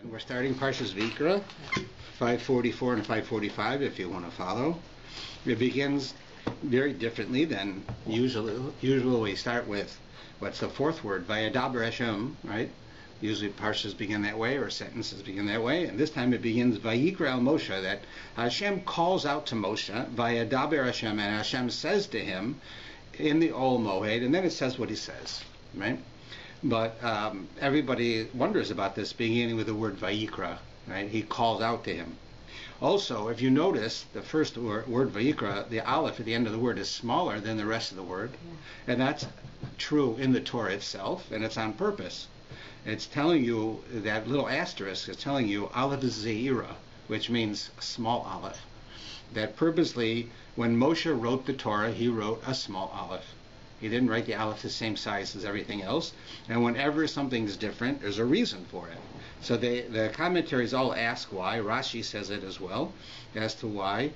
And we're starting Parshas Vayikra, 544 and 545, if you want to follow. It begins very differently than usually. Usually we start with, what's the fourth word? Vayadaber Hashem, right? Usually Parshas begin that way, or sentences begin that way. And this time it begins Vayikra al Moshe, that Hashem calls out to Moshe, Vayadaber Hashem, and Hashem says to him in the Ol Moed, and then it says what he says, right? But everybody wonders about this beginning with the word Vayikra, right? He calls out to him. Also, if you notice, the first word Vayikra, the aleph at the end of the word is smaller than the rest of the word. Yeah. And that's true in the Torah itself, and it's on purpose. It's telling you, that little asterisk is telling you aleph is zeira, which means small aleph. That purposely, when Moshe wrote the Torah, he wrote a small aleph. He didn't write the aleph the same size as everything else. And whenever something's different, there's a reason for it. So the commentaries all ask why. Rashi says it as well, as to why.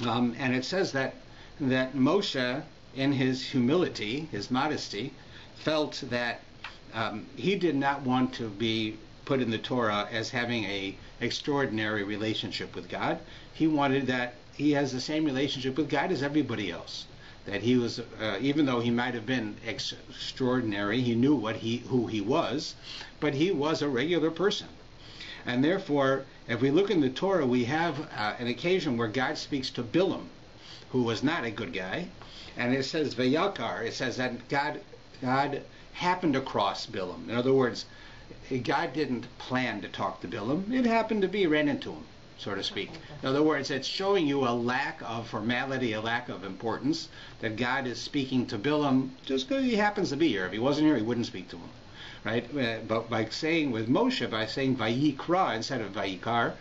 And it says that Moshe, in his humility, his modesty, felt that he did not want to be put in the Torah as having a extraordinary relationship with God. He wanted that he has the same relationship with God as everybody else. That he was, even though he might have been extraordinary, he knew who he was, but he was a regular person. And therefore, if we look in the Torah, we have an occasion where God speaks to Bilam, who was not a good guy, and it says Vayikra. It says that God happened across Bilam. In other words, God didn't plan to talk to Bilam. It happened to be, ran into him, so to speak. In other words, it's showing you a lack of formality, a lack of importance, that God is speaking to Bilam just because he happens to be here. If he wasn't here, he wouldn't speak to him, right? But by saying with Moshe, by saying Vayikra instead of Vayikar,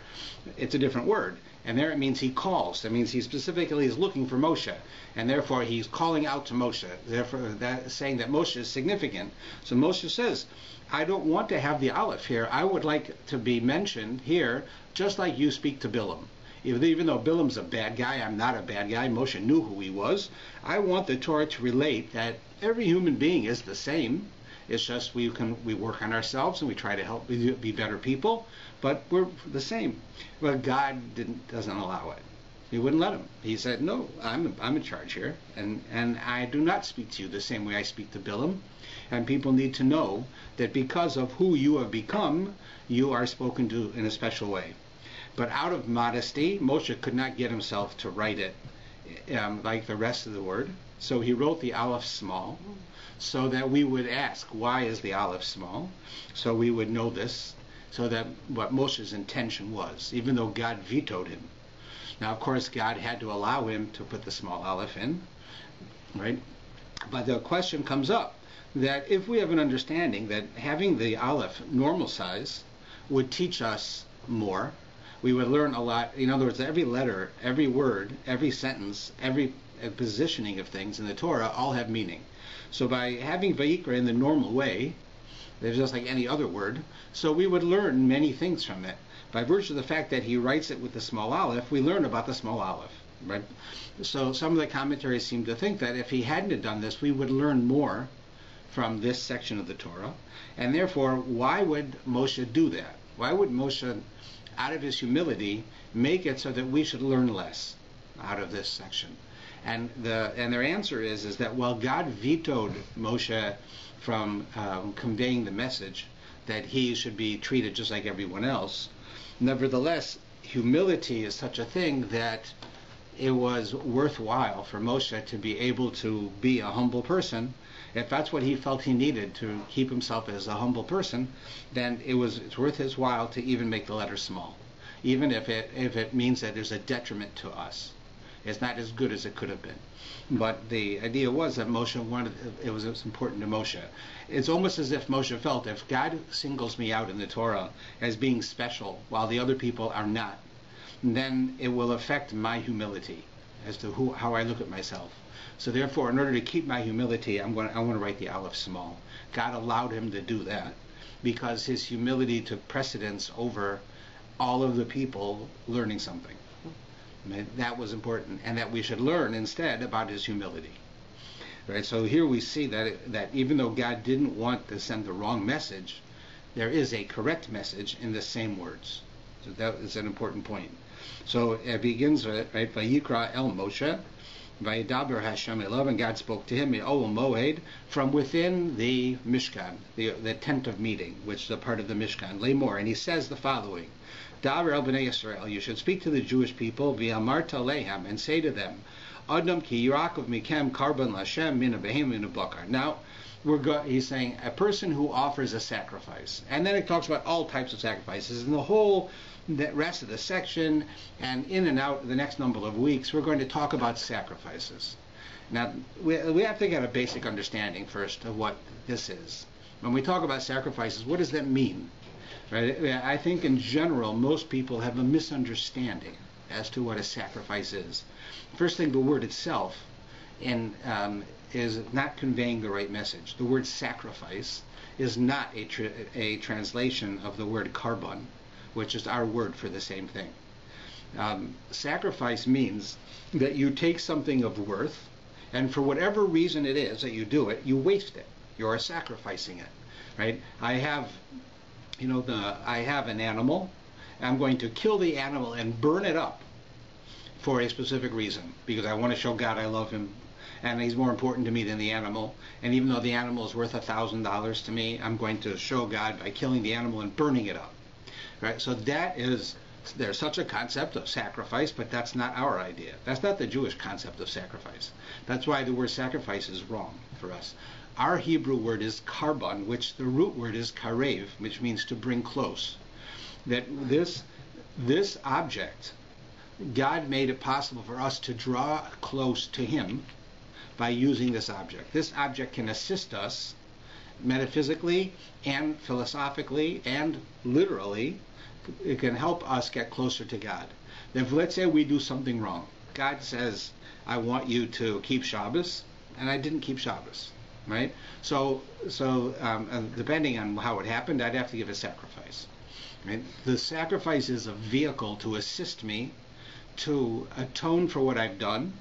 it's a different word. And there it means he calls. That means he specifically is looking for Moshe. And therefore he's calling out to Moshe. Therefore, that saying that Moshe is significant. So Moshe says, I don't want to have the aleph here. I would like to be mentioned here just like you speak to Bilam. Even though Bilam's a bad guy, I'm not a bad guy. Moshe knew who he was. I want the Torah to relate that every human being is the same. It's just we work on ourselves and we try to help be better people, but we're the same. But God doesn't allow it. He wouldn't let him. He said, no, I'm in charge here, and I do not speak to you the same way I speak to Bilam. And people need to know that because of who you have become, you are spoken to in a special way. But out of modesty, Moshe could not get himself to write it like the rest of the word. So he wrote the aleph small, so that we would ask, why is the aleph small? So we would know this, so that what Moshe's intention was, even though God vetoed him. Now, of course, God had to allow him to put the small aleph in, right? But the question comes up that if we have an understanding that having the aleph normal size would teach us more, we would learn a lot. In other words, every letter, every word, every sentence, every positioning of things in the Torah all have meaning. So by having Vayikra in the normal way, it's just like any other word, so we would learn many things from it. By virtue of the fact that he writes it with the small aleph, we learn about the small aleph, right? So some of the commentaries seem to think that if he hadn't have done this, we would learn more from this section of the Torah. And therefore, why would Moshe do that? Why would Moshe, out of his humility, make it so that we should learn less out of this section? And their answer is that while God vetoed Moshe from conveying the message that he should be treated just like everyone else, nevertheless, humility is such a thing that it was worthwhile for Moshe to be able to be a humble person. If that's what he felt he needed to keep himself as a humble person, then it's worth his while to even make the letter small, even if it means that there's a detriment to us. It's not as good as it could have been. But the idea was that Moshe wanted, it was important to Moshe. It's almost as if Moshe felt, if God singles me out in the Torah as being special while the other people are not, then it will affect my humility as to how I look at myself. So therefore, in order to keep my humility, I want to write the aleph small. God allowed him to do that because his humility took precedence over all of the people learning something. That was important, and that we should learn instead about his humility. Right? So here we see that even though God didn't want to send the wrong message, there is a correct message in the same words. So that is an important point. So it begins with, right, Vayikra el Moshe, Vayidaber Hashem elav, and God spoke to him, Ol Moed, from within the Mishkan, the tent of meeting, which is a part of the Mishkan, Lemor, and he says the following, Daber el Bnei Yisrael, you should speak to the Jewish people, V'amarta lehem, and say to them, Adam ki yirakov mikem karban lashem min abehem min abakar. Now, he's saying a person who offers a sacrifice, and then it talks about all types of sacrifices, and the rest of the section, and in and out the next number of weeks, we're going to talk about sacrifices. Now, we have to get a basic understanding first of what this is. When we talk about sacrifices, what does that mean? Right? I think in general, most people have a misunderstanding as to what a sacrifice is. First thing, the word itself is not conveying the right message. The word sacrifice is not a translation of the word karban, which is our word for the same thing. Sacrifice means that you take something of worth, and for whatever reason it is that you do it, you waste it. You are sacrificing it, right? I have an animal. I'm going to kill the animal and burn it up for a specific reason, because I want to show God I love him, and he's more important to me than the animal. And even though the animal is worth $1,000 to me, I'm going to show God by killing the animal and burning it up. Right? So there's such a concept of sacrifice, but that's not our idea. That's not the Jewish concept of sacrifice. That's why the word sacrifice is wrong for us. Our Hebrew word is karban, which the root word is karev, which means to bring close. That this object, God made it possible for us to draw close to him by using this object. This object can assist us metaphysically and philosophically and literally. It can help us get closer to God. If, let's say, we do something wrong. God says, I want you to keep Shabbos, and I didn't keep Shabbos, right? So depending on how it happened, I'd have to give a sacrifice. Right? The sacrifice is a vehicle to assist me to atone for what I've done,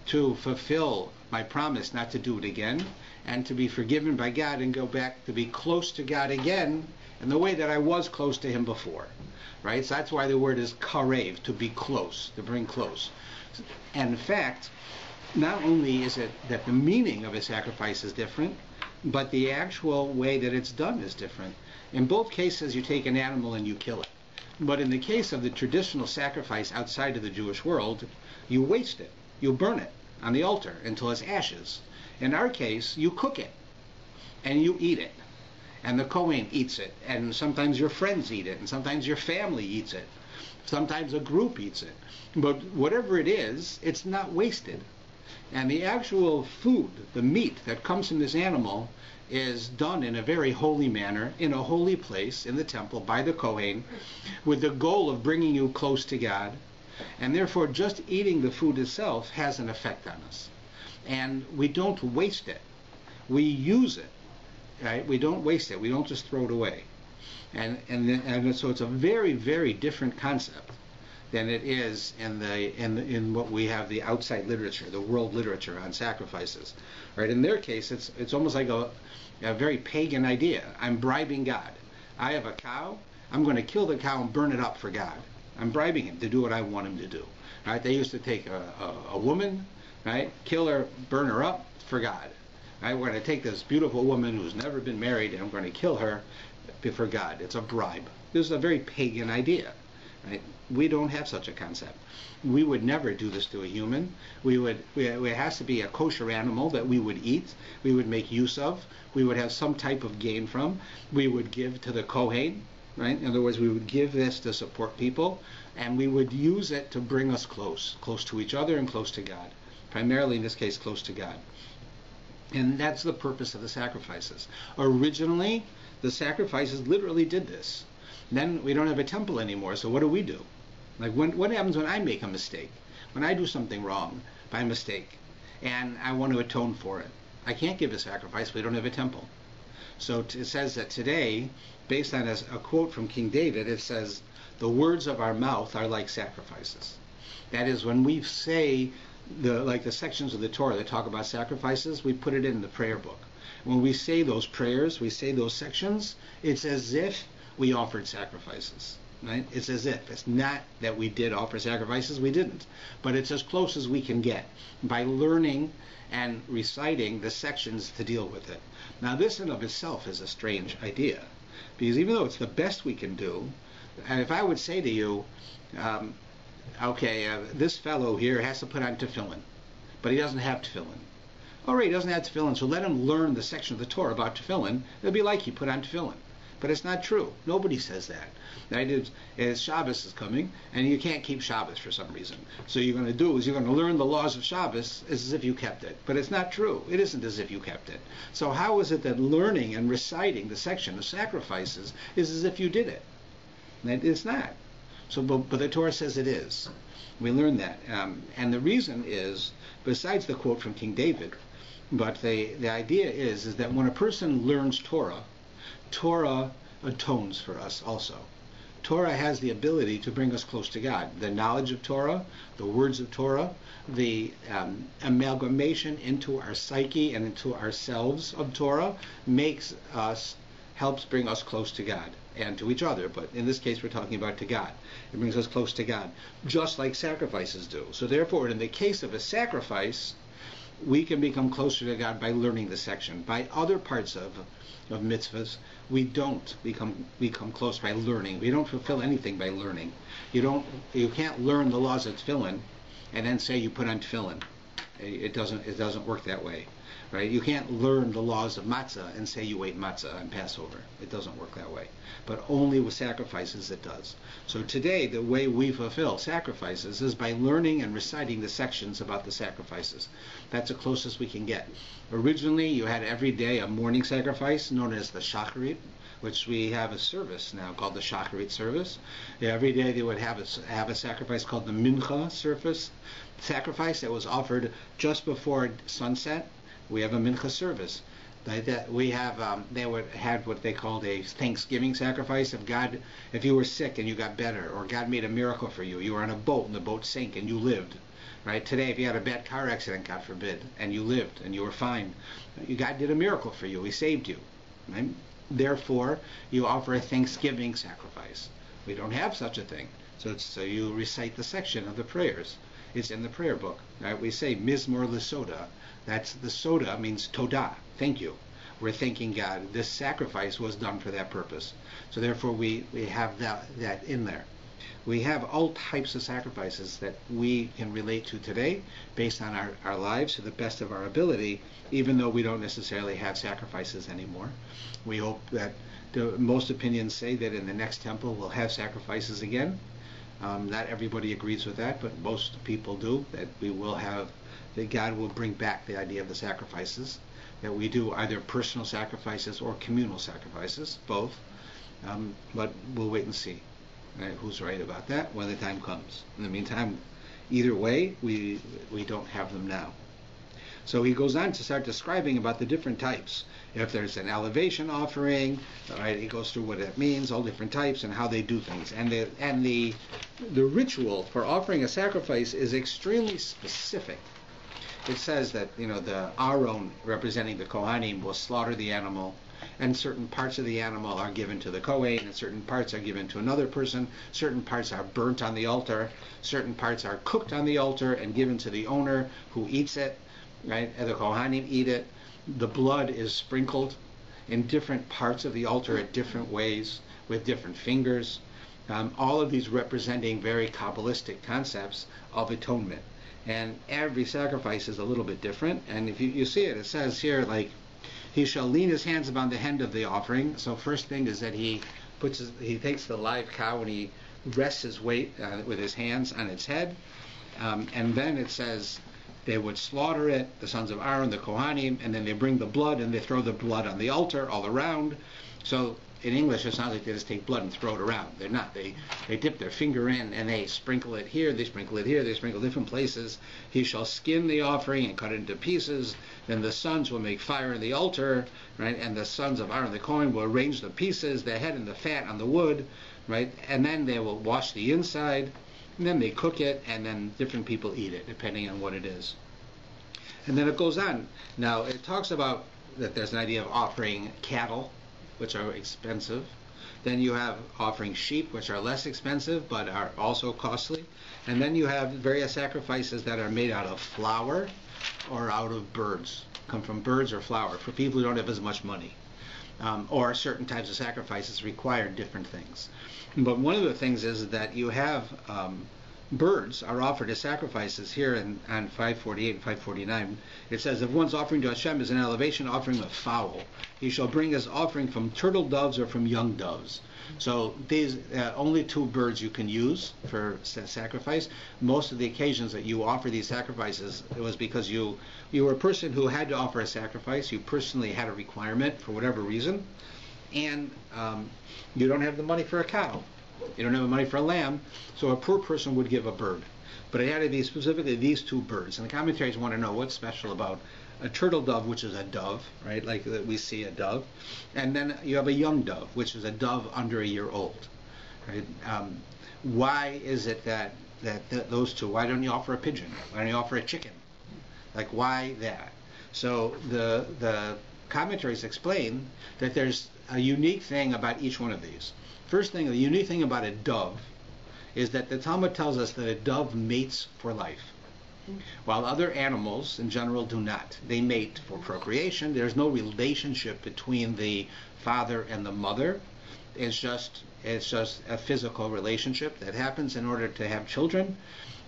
to fulfill my promise not to do it again, and to be forgiven by God and go back to be close to God again in the way that I was close to him before. Right? So that's why the word is karev, to be close, to bring close. And in fact, not only is it that the meaning of a sacrifice is different, but the actual way that it's done is different. In both cases, you take an animal and you kill it. But in the case of the traditional sacrifice outside of the Jewish world, you waste it. You burn it on the altar until it's ashes. In our case, you cook it and you eat it. And the Kohen eats it. And sometimes your friends eat it. And sometimes your family eats it. Sometimes a group eats it. But whatever it is, it's not wasted. And the actual food, the meat that comes from this animal, is done in a very holy manner, in a holy place, in the temple, by the Kohen, with the goal of bringing you close to God. And therefore, just eating the food itself has an effect on us. And we don't waste it. We use it. Right? We don't waste it. We don't just throw it away. And so it's a very, very different concept than it is in what we have, the outside literature, the world literature on sacrifices. Right? In their case, it's almost like a very pagan idea. I'm bribing God. I have a cow. I'm going to kill the cow and burn it up for God. I'm bribing him to do what I want him to do. Right? They used to take a woman, right, kill her, burn her up for God. Right? We're going to take this beautiful woman who's never been married and I'm going to kill her for God. It's a bribe. This is a very pagan idea. Right? We don't have such a concept. We would never do this to a human. It has to be a kosher animal that we would eat, we would make use of, we would have some type of gain from, we would give to the Kohen. Right? In other words, we would give this to support people, and we would use it to bring us close to each other and close to God. Primarily, in this case, close to God. And that's the purpose of the sacrifices. Originally, the sacrifices literally did this. Then we don't have a temple anymore, so what do? Like, what happens when I make a mistake? When I do something wrong by mistake, and I want to atone for it? I can't give a sacrifice, we don't have a temple. So it says that today, based on a quote from King David, it says, the words of our mouth are like sacrifices. That is, when we say, like the sections of the Torah that talk about sacrifices, we put it in the prayer book. when we say those prayers, we say those sections, it's as if we offered sacrifices. Right? It's as if. It's not that we did offer sacrifices, we didn't. But it's as close as we can get by learning and reciting the sections to deal with it. Now this in of itself is a strange idea, because even though it's the best we can do, and if I would say to you, this fellow here has to put on tefillin, but he doesn't have tefillin. All right, he doesn't have tefillin, so let him learn the section of the Torah about tefillin. It'll be like he put on tefillin. But it's not true. Nobody says that. The idea is Shabbos is coming, and you can't keep Shabbos for some reason. So you're going to do is you're going to learn the laws of Shabbos as if you kept it. But it's not true. It isn't as if you kept it. So how is it that learning and reciting the section of sacrifices is as if you did it? It's not. So, but the Torah says it is. We learn that. And the reason is, besides the quote from King David, but the idea is that when a person learns Torah atones for us also. Torah has the ability to bring us close to God. The knowledge of Torah, the words of Torah, the amalgamation into our psyche and into ourselves of Torah helps bring us close to God and to each other. But in this case, we're talking about to God. It brings us close to God, just like sacrifices do. So therefore, in the case of a sacrifice, we can become closer to God by learning the section. By other parts of mitzvahs, we don't become close by learning. We don't fulfill anything by learning. You can't learn the laws of tefillin and then say you put on tefillin. It doesn't work that way, right? You can't learn the laws of matzah and say you ate matzah on Passover. It doesn't work that way. But only with sacrifices it does. So today, the way we fulfill sacrifices is by learning and reciting the sections about the sacrifices. That's the closest we can get. Originally, you had every day a morning sacrifice known as the shacharit, which we have a service now called the shacharit service. Every day they would have a sacrifice called the mincha sacrifice that was offered just before sunset. We have a mincha service. We have they had what they called a Thanksgiving sacrifice. If you were sick and you got better, or God made a miracle for you, you were on a boat and the boat sank and you lived. Right? Today, if you had a bad car accident, God forbid, and you lived and you were fine, God did a miracle for you. He saved you. Right? Therefore, you offer a Thanksgiving sacrifice. We don't have such a thing. So you recite the section of the prayers. It's in the prayer book. Right? We say Mizmor L'Soda. That's the soda means Todah. Thank you. We're thanking God. This sacrifice was done for that purpose. So therefore, we have that in there. We have all types of sacrifices that we can relate to today based on our lives to the best of our ability, even though we don't necessarily have sacrifices anymore. We hope that most opinions say that in the next temple we'll have sacrifices again. Not everybody agrees with that, but most people do, that God will bring back the idea of the sacrifices, that we do either personal sacrifices or communal sacrifices, both. But we'll wait and see. Right, who's right about that when the time comes. In the meantime, either way, we don't have them now. So he goes on to start describing about the different types. If there's an elevation offering, right, he goes through what it means, all different types, and how they do things. And the ritual for offering a sacrifice is extremely specific. It says that the Aaron, representing the Kohanim, will slaughter the animal, and certain parts of the animal are given to the Kohen, and certain parts are given to another person. Certain parts are burnt on the altar. Certain parts are cooked on the altar and given to the owner, who eats it. Right? And the Kohanim eat it. The blood is sprinkled in different parts of the altar at different ways with different fingers. All of these representing very Kabbalistic concepts of atonement. And every sacrifice is a little bit different. And if you see it, it says here, like, he shall lean his hands upon the hand of the offering. So first thing is that he takes the live cow and he rests his weight with his hands on its head. And then it says they would slaughter it, the sons of Aaron, the Kohanim, and then they bring the blood and they throw the blood on the altar all around. So in English, it's not like they just take blood and throw it around. They're not. They dip their finger in and they sprinkle it here, they sprinkle it here, they sprinkle different places. He shall skin the offering and cut it into pieces. Then the sons will make fire in the altar, right? And the sons of Aaron the Kohen will arrange the pieces, the head and the fat on the wood, right? And then they will wash the inside, and then they cook it, and then different people eat it, depending on what it is. And then it goes on. Now, it talks about that there's an idea of offering cattle, which are expensive. Then you have offering sheep, which are less expensive but are also costly. And then you have various sacrifices that are made out of flour or out of birds, come from birds or flour, for people who don't have as much money. Or certain types of sacrifices require different things. But one of the things is that you have birds are offered as sacrifices here on 548 and 549. It says, if one's offering to Hashem is an elevation offering of fowl, he shall bring his offering from turtle doves or from young doves. So these only 2 birds you can use for sacrifice. Most of the occasions that you offer these sacrifices, it was because you were a person who had to offer a sacrifice. You personally had a requirement for whatever reason, and you don't have the money for a cow. You don't have the money for a lamb, so a poor person would give a bird. But it had to be specifically these 2 birds. And the commentaries want to know what's special about a turtle dove, which is a dove, right? Like we see a dove. And then you have a young dove, which is a dove under a year old. Right? Why is it that those 2? Why don't you offer a pigeon? Why don't you offer a chicken? Like, why that? So the commentaries explain that there's a unique thing about each one of these. First thing, the unique thing about a dove is that the Talmud tells us that a dove mates for life, while other animals in general do not. They mate for procreation. There's no relationship between the father and the mother. It's just a physical relationship that happens in order to have children.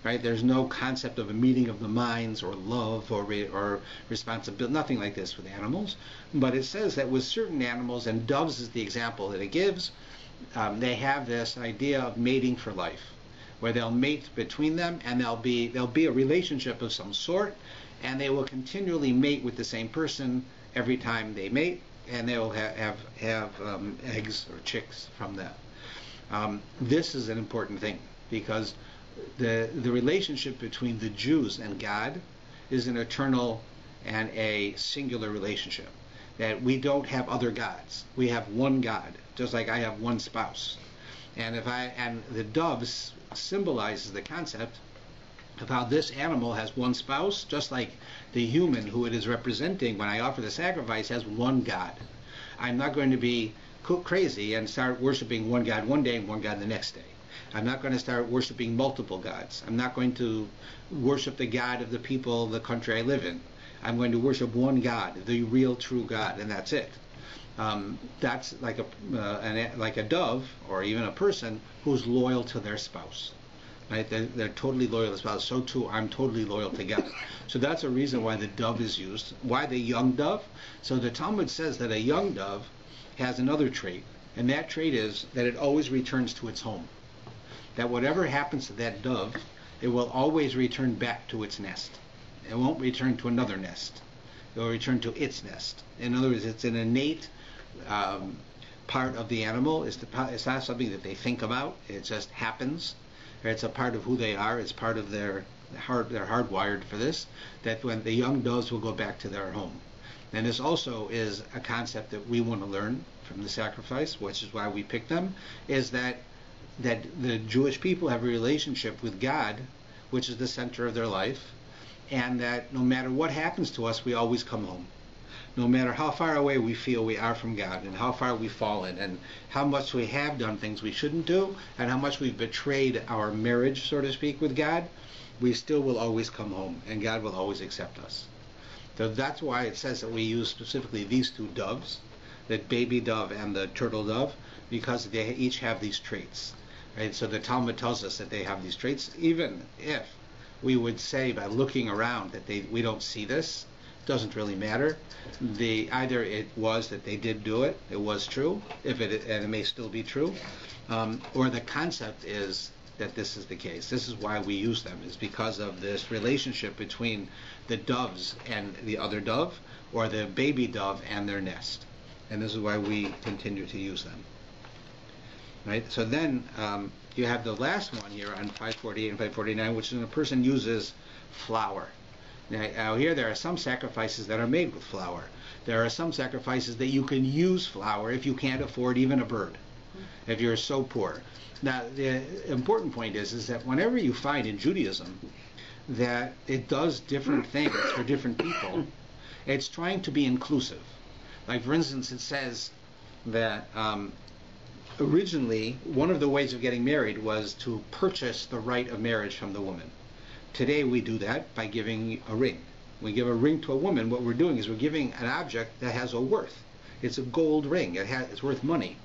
Right? There's no concept of a meeting of the minds or love or responsibility, nothing like this with animals. But it says that with certain animals, and doves is the example that it gives, they have this idea of mating for life, where they'll mate between them, and there'll be a relationship of some sort, and they will continually mate with the same person every time they mate, and they will have eggs or chicks from that. This is an important thing, because the relationship between the Jews and God is an eternal and a singular relationship. That we don't have other gods. We have one God, just like I have one spouse. And the doves symbolizes the concept of how this animal has one spouse, just like the human who it is representing when I offer the sacrifice has one God. I'm not going to be crazy and start worshiping one God one day and one God the next day. I'm not going to start worshiping multiple gods. I'm not going to worship the God of the people of the country I live in. I'm going to worship one God, the real true God, and that's it. That's like a dove or even a person who's loyal to their spouse. Right? They're totally loyal to the spouse. So too, I'm totally loyal to God. So that's a reason why the dove is used. Why the young dove? So the Talmud says that a young dove has another trait, and that trait is that it always returns to its home. That whatever happens to that dove, it will always return back to its nest. It won't return to another nest. It will return to its nest. In other words, it's an innate part of the animal. It's not something that they think about. It just happens. It's a part of who they are. It's part of they're hardwired for this, that when the young doves will go back to their home. And this also is a concept that we want to learn from the sacrifice, which is why we picked them, is that the Jewish people have a relationship with God, which is the center of their life, and that no matter what happens to us, we always come home. No matter how far away we feel we are from God, and how far we've fallen, and how much we have done things we shouldn't do, and how much we've betrayed our marriage, so to speak, with God, we still will always come home, and God will always accept us. So that's why it says that we use specifically these 2 doves, the baby dove and the turtle dove, because they each have these traits. Right? So the Talmud tells us that they have these traits, even if we would say by looking around that we don't see this. It doesn't really matter. Either it was that they did do it, it was true, and it may still be true, or the concept is that this is the case. This is why we use them, is because of this relationship between the doves and the other dove, or the baby dove and their nest. And this is why we continue to use them. Right? So then you have the last one here on 548 and 549, which is when a person uses flour. Now here there are some sacrifices that are made with flour. There are some sacrifices that you can use flour if you can't afford even a bird, if you're so poor. Now the important point is that whenever you find in Judaism that it does different things for different people, it's trying to be inclusive. Like, for instance, it says that originally one of the ways of getting married was to purchase the right of marriage from the woman. Today we do that by giving a ring. We give a ring to a woman. What we're doing is we're giving an object that has a worth. It's a gold ring. It's worth money.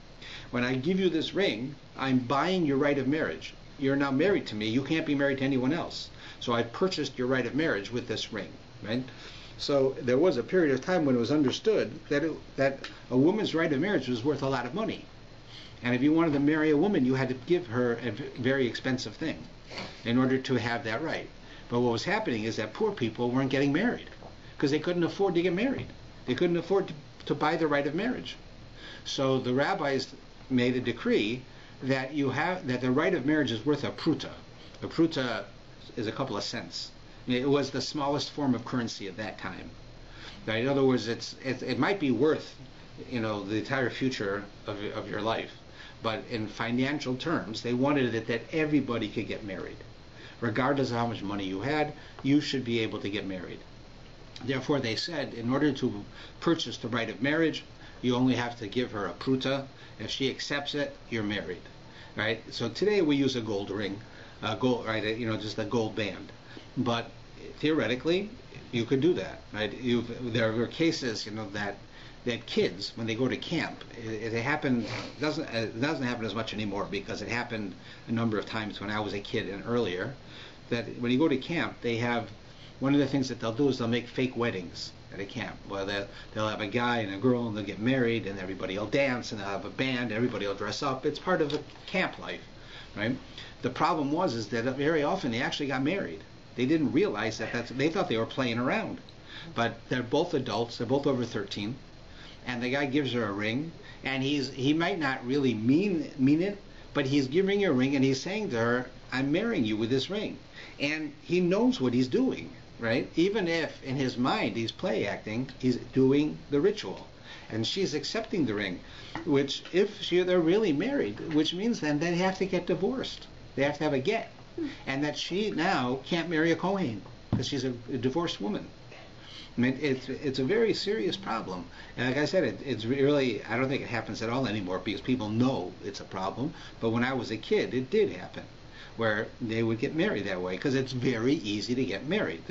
When I give you this ring, I'm buying your right of marriage. You're now married to me. You can't be married to anyone else. So I purchased your right of marriage with this ring, right? So there was a period of time when it was understood that a woman's right of marriage was worth a lot of money. And if you wanted to marry a woman, you had to give her a very expensive thing in order to have that right. But what was happening is that poor people weren't getting married because they couldn't afford to get married. They couldn't afford to buy the right of marriage. So the rabbis made a decree that that the right of marriage is worth a pruta. A pruta is a couple of cents. It was the smallest form of currency at that time. Right? In other words, it might be worth, the entire future of your life, but in financial terms, they wanted it that everybody could get married. Regardless of how much money you had, you should be able to get married. Therefore, they said, in order to purchase the right of marriage, you only have to give her a pruta. If she accepts it, you're married. Right? So today we use a gold ring, right? Just a gold band. But theoretically, you could do that. Right? There were cases, that kids, when they go to camp, it doesn't happen as much anymore because it happened a number of times when I was a kid and earlier, that when you go to camp, they have, one of the things that they'll do is they'll make fake weddings at a camp. Well, they'll have a guy and a girl and they'll get married and everybody will dance and they'll have a band, everybody will dress up. It's part of the camp life, right? The problem is that very often they actually got married. They didn't realize they thought they were playing around. But they're both adults, they're both over 13. And the guy gives her a ring, and he might not really mean it, but he's giving her a ring, and he's saying to her, I'm marrying you with this ring. And he knows what he's doing, right? Even if in his mind he's play acting, he's doing the ritual. And she's accepting the ring, which if they're really married, which means then they have to get divorced. They have to have a get. And that she now can't marry a Kohen, because she's a divorced woman. I mean, it's a very serious problem. And like I said, it's really, I don't think it happens at all anymore because people know it's a problem. But when I was a kid, it did happen, where they would get married that way because it's very easy to get married.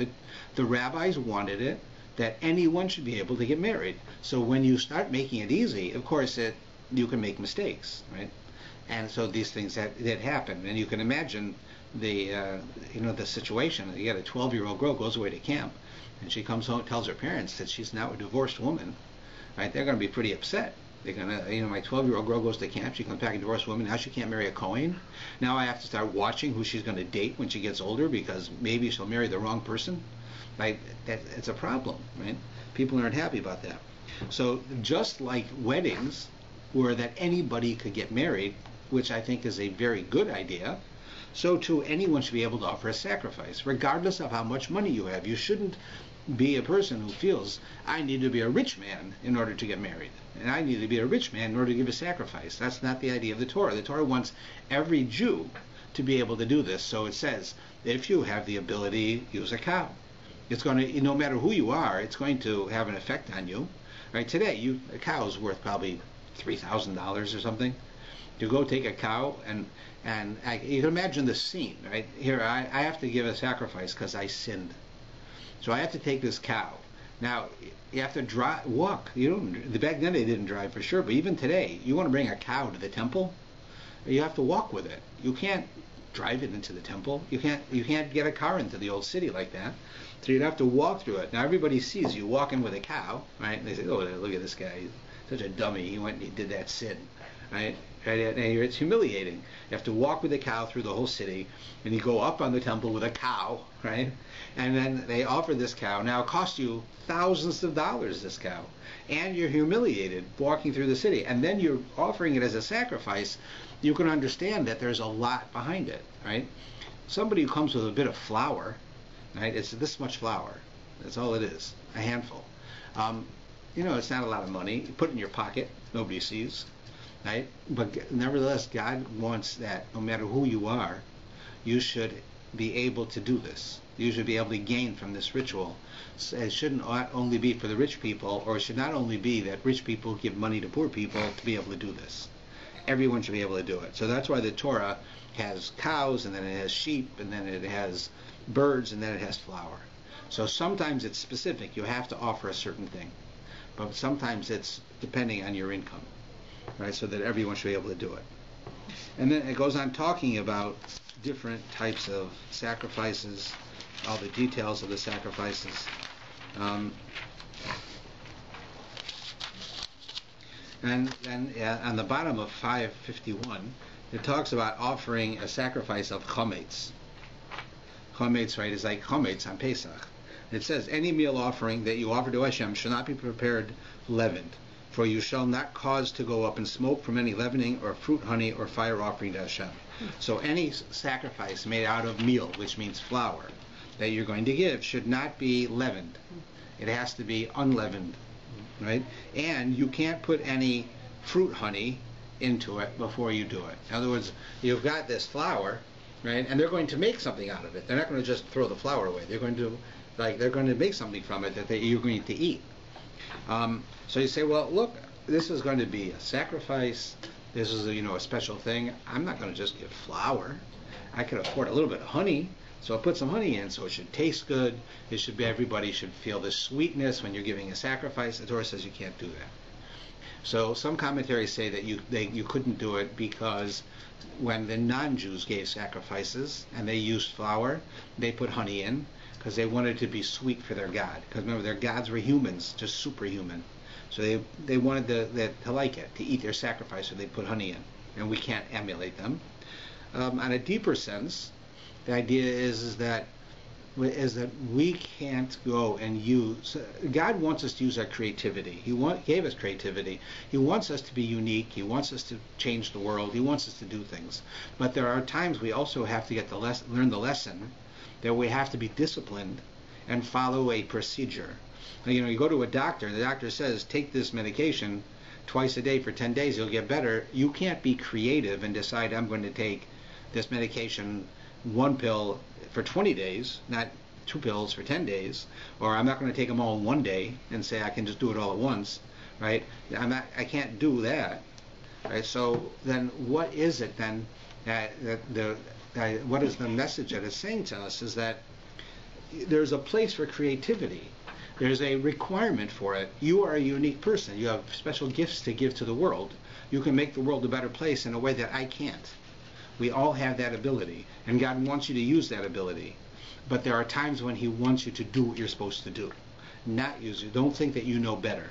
The rabbis wanted it that anyone should be able to get married. So when you start making it easy, of course, you can make mistakes, right? And so these things that happen. And you can imagine the situation. You got a 12-year-old girl goes away to camp, and she comes home and tells her parents that she's now a divorced woman, right? They're going to be pretty upset. They're going to, my 12-year-old girl goes to camp, she comes back a divorced woman, now she can't marry a Kohen. Now I have to start watching who she's going to date when she gets older because maybe she'll marry the wrong person. Right? It's a problem, right? People aren't happy about that. So just like weddings, where that anybody could get married, which I think is a very good idea, so too anyone should be able to offer a sacrifice, regardless of how much money you have. You shouldn't be a person who feels, I need to be a rich man in order to get married, and I need to be a rich man in order to give a sacrifice. That's not the idea of the Torah. The Torah wants every Jew to be able to do this. So it says, if you have the ability, use a cow. It's going to, no matter who you are, it's going to have an effect on you. Right? Today, a cow is worth probably $3,000 or something. To go take a cow and you can imagine the scene, right? Here, I have to give a sacrifice because I sinned. So I have to take this cow. Now, you have to walk. Back then they didn't drive for sure, but even today, you want to bring a cow to the temple, you have to walk with it. You can't drive it into the temple. You can't get a car into the old city like that. So you'd have to walk through it. Now everybody sees you walking with a cow, right? And they say, oh, look at this guy. He's such a dummy. He went and he did that sin, right? And it's humiliating. You have to walk with a cow through the whole city, and you go up on the temple with a cow, right? And then they offer this cow. Now it costs you thousands of dollars, this cow. And you're humiliated walking through the city. And then you're offering it as a sacrifice. You can understand that there's a lot behind it, right? Somebody who comes with a bit of flour, right? It's this much flour. That's all it is, a handful. It's not a lot of money. You put it in your pocket. Nobody sees. Right? But nevertheless, God wants that no matter who you are, you should be able to do this. you should be able to gain from this ritual. It shouldn't only be for the rich people, or it should not only be that rich people give money to poor people to be able to do this. Everyone should be able to do it. So that's why the Torah has cows, and then it has sheep, and then it has birds, and then it has flour. So sometimes it's specific. You have to offer a certain thing. But sometimes it's depending on your income, right? So that everyone should be able to do it. And then it goes on talking about different types of sacrifices, all the details of the sacrifices. And then on the bottom of 551, it talks about offering a sacrifice of chametz. Chametz, right, is like chametz on Pesach. It says, any meal offering that you offer to Hashem shall not be prepared leavened, for you shall not cause to go up in smoke from any leavening or fruit, honey, or fire offering to Hashem. So any sacrifice made out of meal, which means flour, that you're going to give should not be leavened. It has to be unleavened, right? And you can't put any fruit honey into it before you do it. In other words, you've got this flour, right? And they're going to make something out of it. They're not going to just throw the flour away. They're going to make something from it that you're going to eat. So you say, well, look, this is going to be a sacrifice. This is a special thing. I'm not going to just give flour. I can afford a little bit of honey, so I'll put some honey in, so it should taste good. It should be, everybody should feel the sweetness when you're giving a sacrifice. The Torah says you can't do that. So some commentaries say that you couldn't do it because when the non-Jews gave sacrifices and they used flour, they put honey in because they wanted it to be sweet for their God. Because remember, their gods were humans, just superhuman. So they wanted to like it, to eat their sacrifice, so they put honey in. And we can't emulate them. On a deeper sense, the idea is that we can't go and use. God wants us to use our creativity. He gave us creativity. He wants us to be unique. He wants us to change the world. He wants us to do things. But there are times we also have to learn the lesson that we have to be disciplined and follow a procedure. You go to a doctor, and the doctor says, take this medication twice a day for 10 days, you'll get better. You can't be creative and decide, I'm going to take this medication, one pill for 20 days, not 2 pills for 10 days, or I'm not going to take them all in one day and say I can just do it all at once, right? I can't do that, right? So then what is it then what is the message that it's saying to us is that there's a place for creativity. There's a requirement for it. You are a unique person. You have special gifts to give to the world. You can make the world a better place in a way that I can't. We all have that ability, and God wants you to use that ability. But there are times when He wants you to do what you're supposed to do, not use it. Don't think that you know better.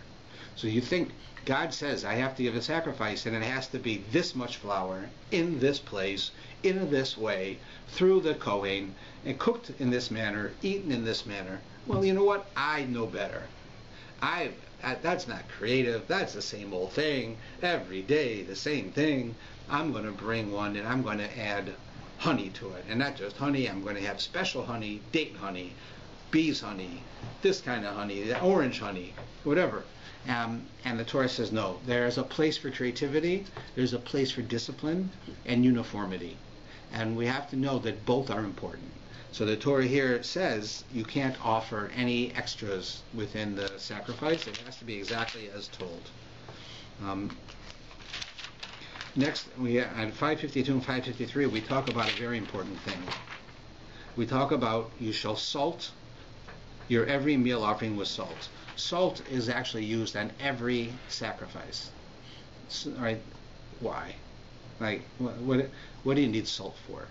So you think God says, I have to give a sacrifice, and it has to be this much flour, in this place, in this way, through the Kohen, and cooked in this manner, eaten in this manner. Well, you know what? I know better. That's not creative. That's the same old thing. Every day, the same thing. I'm going to bring one, and I'm going to add honey to it. And not just honey. I'm going to have special honey, date honey, bees honey, this kind of honey, orange honey, whatever. And the Torah says, no, there's a place for creativity, there's a place for discipline and uniformity. And we have to know that both are important. So the Torah here says you can't offer any extras within the sacrifice. It has to be exactly as told. Next, on 552 and 553, we talk about a very important thing. We talk about you shall salt your every meal offering with salt. Salt is actually used on every sacrifice. Right? Why? Like, what do you need salt for?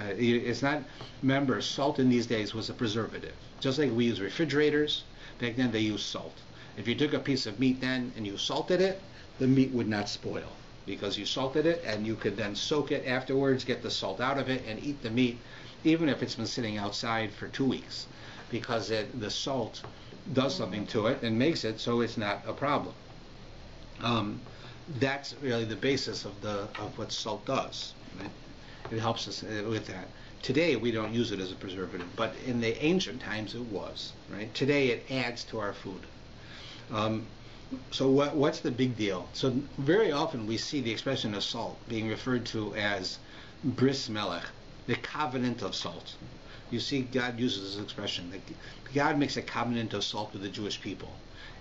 It's not. Remember, salt in these days was a preservative. Just like we use refrigerators, back then they used salt. If you took a piece of meat then and you salted it, the meat would not spoil because you salted it, and you could then soak it afterwards, get the salt out of it, and eat the meat, even if it's been sitting outside for 2 weeks, because the salt does something to it and makes it so it's not a problem. That's really the basis of what salt does. Right? It helps us with that. Today we don't use it as a preservative, but in the ancient times it was. Right? Today it adds to our food. So what's the big deal? So very often we see the expression of salt being referred to as bris melech, the covenant of salt. you see God uses this expression that God makes a covenant of salt with the Jewish people.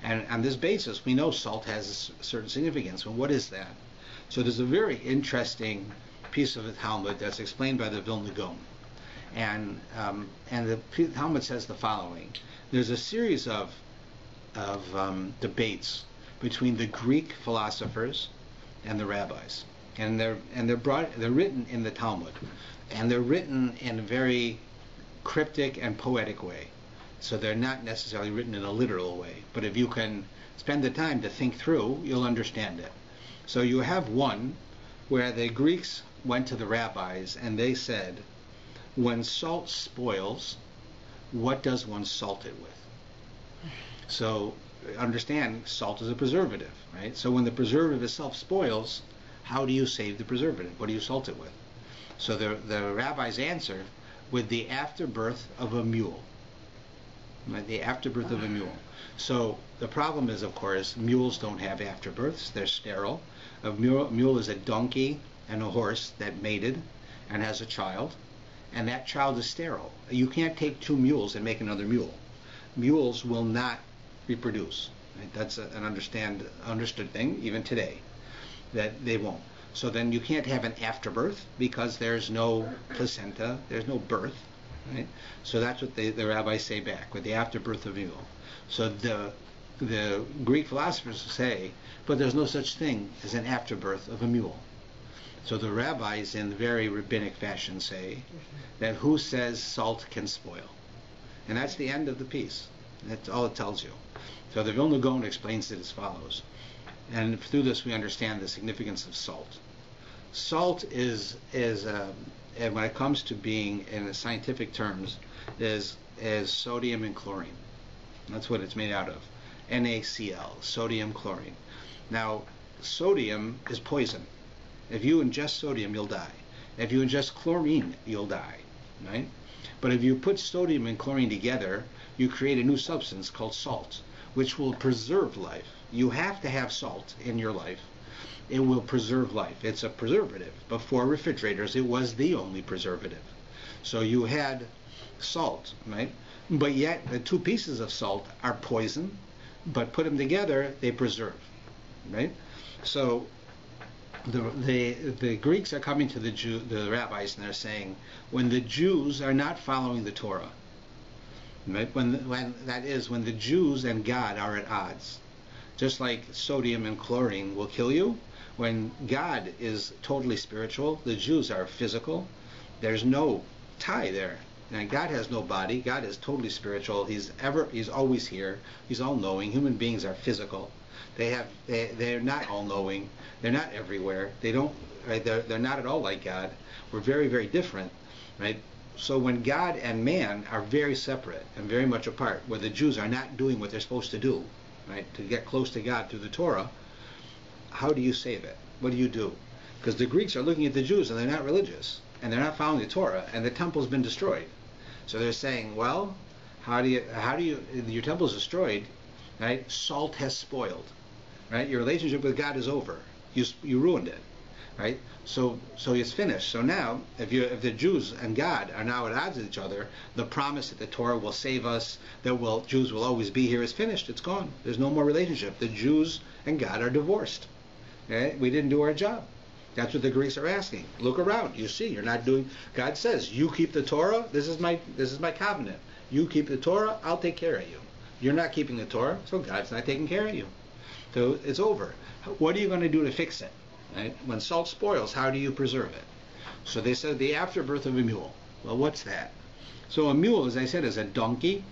And on this basis, we know salt has a certain significance. And what is that? So there's a very interesting piece of the Talmud that's explained by the Vilna Gaon. And the Talmud says the following. There's a series of debates between the Greek philosophers and the rabbis. And they're written in the Talmud. And they're written in a very cryptic and poetic way. So they're not necessarily written in a literal way. But if you can spend the time to think through, you'll understand it. So you have one where the Greeks went to the rabbis and they said, when salt spoils, what does one salt it with? So understand, salt is a preservative, right? So when the preservative itself spoils, how do you save the preservative? What do you salt it with? So the rabbis answer with the afterbirth of a mule. Right? The afterbirth of a mule. So the problem is, of course, mules don't have afterbirths. They're sterile. A mule is a donkey and a horse that mated and has a child, and that child is sterile. You can't take two mules and make another mule. Mules will not reproduce. Right? That's an understood thing even today, that they won't. So then you can't have an afterbirth because there's no placenta, there's no birth. Right? So that's what the rabbis say back, with the afterbirth of mule. So the Greek philosophers say, but there's no such thing as an afterbirth of a mule. So the rabbis, in very rabbinic fashion, say that who says salt can spoil? And that's the end of the piece. That's all it tells you. So the Vilna Gaon explains it as follows. And through this we understand the significance of salt. Salt is and when it comes to being in the scientific terms, is sodium and chlorine. That's what it's made out of. NaCl, sodium chlorine. Now, sodium is poison. If you ingest sodium, you'll die. If you ingest chlorine, you'll die. Right? But if you put sodium and chlorine together, you create a new substance called salt, which will preserve life. You have to have salt in your life. It will preserve life. It's a preservative. Before refrigerators, it was the only preservative. So you had salt, right? But yet the two pieces of salt are poison, but put them together, they preserve, right? So the Greeks are coming to the rabbis, and they're saying, when the Jews are not following the Torah, right? When the Jews and God are at odds, just like sodium and chlorine will kill you. When God is totally spiritual, the Jews are physical. There's no tie there. And God has no body. God is totally spiritual. He's always here. He's all-knowing. Human beings are physical. They're not all-knowing. They're not everywhere. They're not at all like God. We're very, very different, right? So when God and man are very separate and very much apart, where the Jews are not doing what they're supposed to do, right, to get close to God through the Torah, how do you save it? What do you do? Because the Greeks are looking at the Jews and they're not religious and they're not following the Torah, and the temple's been destroyed. So they're saying, well, how do you your temple's destroyed, right? Salt has spoiled, right? Your relationship with God is over. You ruined it, right? So it's finished. So now, if the Jews and God are now at odds with each other, the promise that the Torah will save us, that Jews will always be here, is finished. It's gone. There's no more relationship. The Jews and God are divorced. Okay? We didn't do our job. That's what the Greeks are asking. Look around. You see, you're not doing. God says, you keep the Torah. This is my covenant. You keep the Torah. I'll take care of you. You're not keeping the Torah, so God's not taking care of you. So it's over. What are you going to do to fix it? Right? When salt spoils, how do you preserve it? So they said the afterbirth of a mule. Well, what's that? So a mule, as I said, is a donkey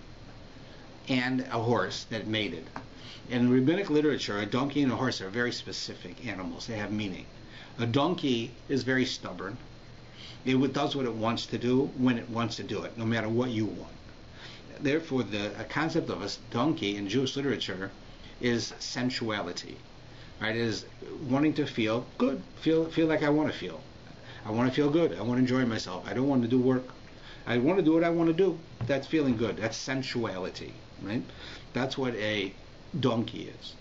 and a horse that mated. In rabbinic literature, a donkey and a horse are very specific animals. They have meaning. A donkey is very stubborn. It does what it wants to do when it wants to do it, no matter what you want. Therefore, the concept of a donkey in Jewish literature is sensuality. Right? It is wanting to feel good, feel like I want to feel. I want to feel good. I want to enjoy myself. I don't want to do work. I want to do what I want to do. That's feeling good. That's sensuality. Right? That's what a donkey is.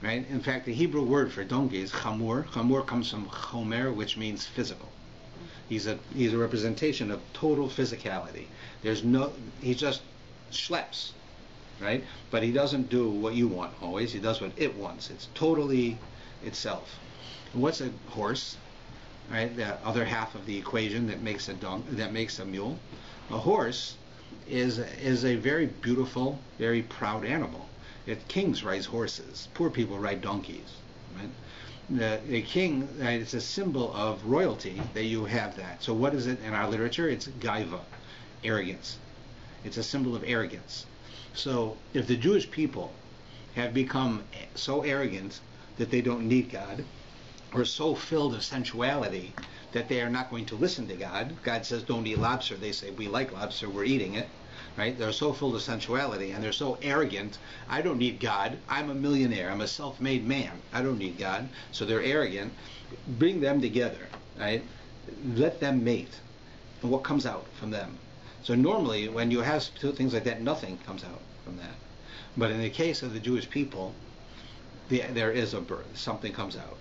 Right? In fact, the Hebrew word for donkey is chamur. Chamur comes from chomer, which means physical. He's a representation of total physicality. He just schleps, right? But he doesn't do what you want always. He does what it wants. It's totally itself. What's a horse? Right, the other half of the equation that makes a mule. A horse is a very beautiful, very proud animal. Kings ride horses. Poor people ride donkeys. Right? The king, right, it's a symbol of royalty that you have that. So what is it in our literature? It's gaiva, arrogance. It's a symbol of arrogance. So if the Jewish people have become so arrogant that they don't need God, or so filled of sensuality that they are not going to listen to God. God says don't eat lobster. They say we like lobster, we're eating it. Right? They're so filled of sensuality and they're so arrogant. I don't need God. I'm a millionaire. I'm a self-made man. I don't need God. So they're arrogant. Bring them together. Right? Let them mate. And what comes out from them? So normally when you have things like that, nothing comes out from that. But in the case of the Jewish people, there is a birth. Something comes out.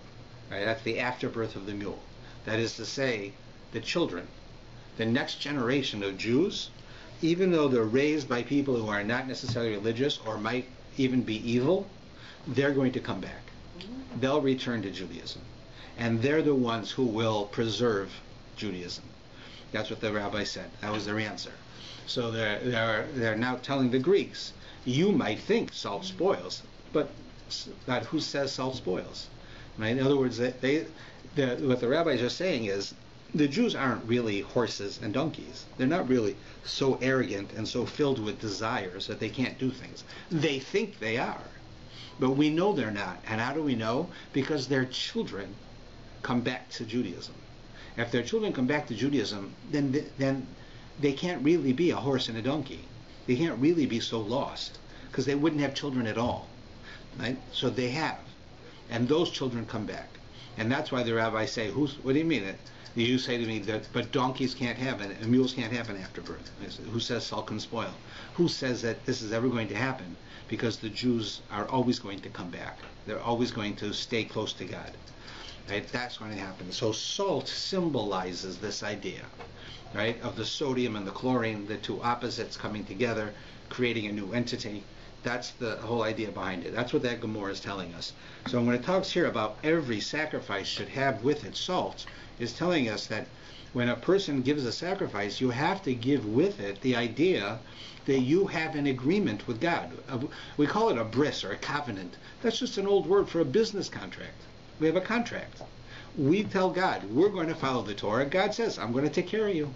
Right, that's the afterbirth of the mule. That is to say, the children, the next generation of Jews, even though they're raised by people who are not necessarily religious or might even be evil, they're going to come back. They'll return to Judaism. And they're the ones who will preserve Judaism. That's what the rabbi said. That was their answer. So they're now telling the Greeks, you might think salt spoils, but God, who says salt spoils? Right? In other words, what the rabbis are saying is the Jews aren't really horses and donkeys. They're not really so arrogant and so filled with desires that they can't do things. They think they are, but we know they're not. And how do we know? Because their children come back to Judaism. If their children come back to Judaism, then they can't really be a horse and a donkey. They can't really be so lost because they wouldn't have children at all. Right? So they have. And those children come back. And that's why the rabbis say, what do you mean? You say to me that, but donkeys can't have it, and mules can't have an afterbirth. Who says salt can spoil? Who says that this is ever going to happen? Because the Jews are always going to come back. They're always going to stay close to God. Right? That's going to happen. So salt symbolizes this idea, right, of the sodium and the chlorine, the two opposites coming together, creating a new entity. That's the whole idea behind it. That's what that Gemara is telling us. So when it talks here about every sacrifice should have with it salt, it's telling us that when a person gives a sacrifice, you have to give with it the idea that you have an agreement with God. We call it a bris or a covenant. That's just an old word for a business contract. We have a contract. We tell God, we're going to follow the Torah. God says, I'm going to take care of you.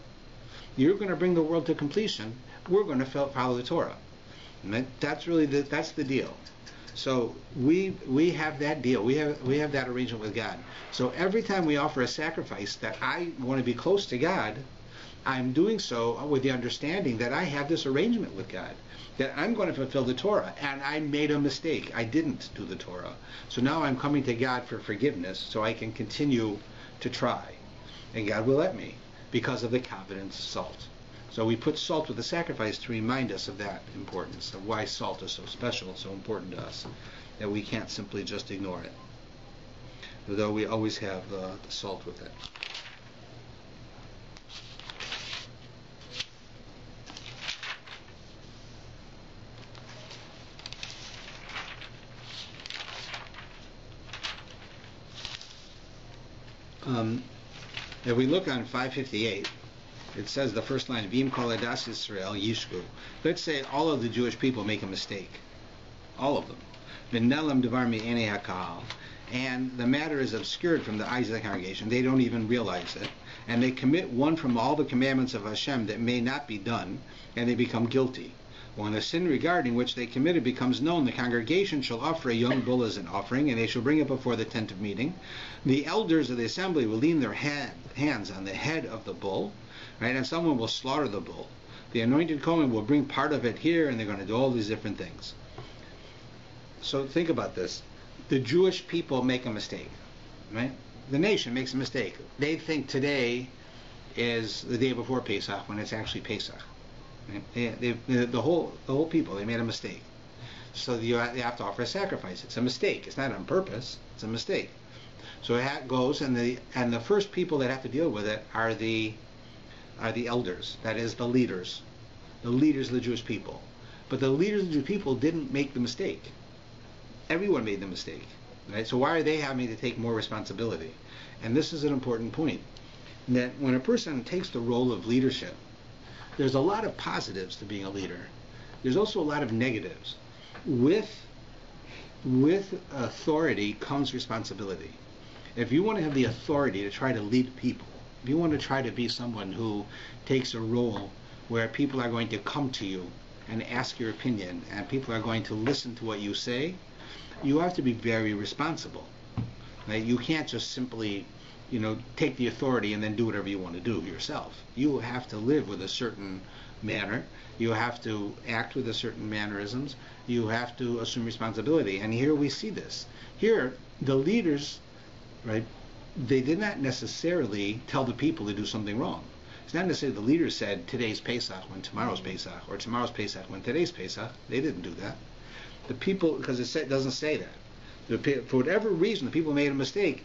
You're going to bring the world to completion. We're going to follow the Torah. And that's really that's the deal. So we have that deal. We have that arrangement with God. So every time we offer a sacrifice that I want to be close to God, I'm doing so with the understanding that I have this arrangement with God, that I'm going to fulfill the Torah, and I made a mistake. I didn't do the Torah. So now I'm coming to God for forgiveness so I can continue to try. And God will let me because of the covenant of salt. So we put salt with the sacrifice to remind us of that importance, of why salt is so special, so important to us, that we can't simply just ignore it, although we always have the salt with it. If we look on 558, it says the first line, V'im kol edas Yisrael yishku. Let's say all of the Jewish people make a mistake. All of them. V'nelam devar mi'enei hakahal. And the matter is obscured from the eyes of the congregation. They don't even realize it. And they commit one from all the commandments of Hashem that may not be done, and they become guilty. When the sin regarding which they committed becomes known, the congregation shall offer a young bull as an offering, and they shall bring it before the tent of meeting. The elders of the assembly will lean their hands on the head of the bull, right, and someone will slaughter the bull. The anointed Kohen will bring part of it here, and they're going to do all these different things. So think about this. The Jewish people make a mistake, right? The nation makes a mistake. They think today is the day before Pesach when it's actually Pesach. The whole people, they made a mistake. So they have to offer a sacrifice. It's a mistake. It's not on purpose. It's a mistake. So it goes, and the first people that have to deal with it are the elders, that is the leaders of the Jewish people. But the leaders of the Jewish people didn't make the mistake. Everyone made the mistake, right? So why are they having to take more responsibility? And this is an important point, that when a person takes the role of leadership, there's a lot of positives to being a leader. There's also a lot of negatives. With authority comes responsibility. If you want to have the authority to try to lead people, if you want to try to be someone who takes a role where people are going to come to you and ask your opinion, and people are going to listen to what you say, you have to be very responsible. Right? You can't just simply, take the authority and then do whatever you want to do yourself. You have to live with a certain manner. You have to act with a certain mannerisms. You have to assume responsibility. And here we see this. Here, the leaders, right, they did not necessarily tell the people to do something wrong. It's not necessarily the leaders said today's Pesach when tomorrow's Pesach, or tomorrow's Pesach when today's Pesach. They didn't do that. The people, because it doesn't say that. For whatever reason, the people made a mistake,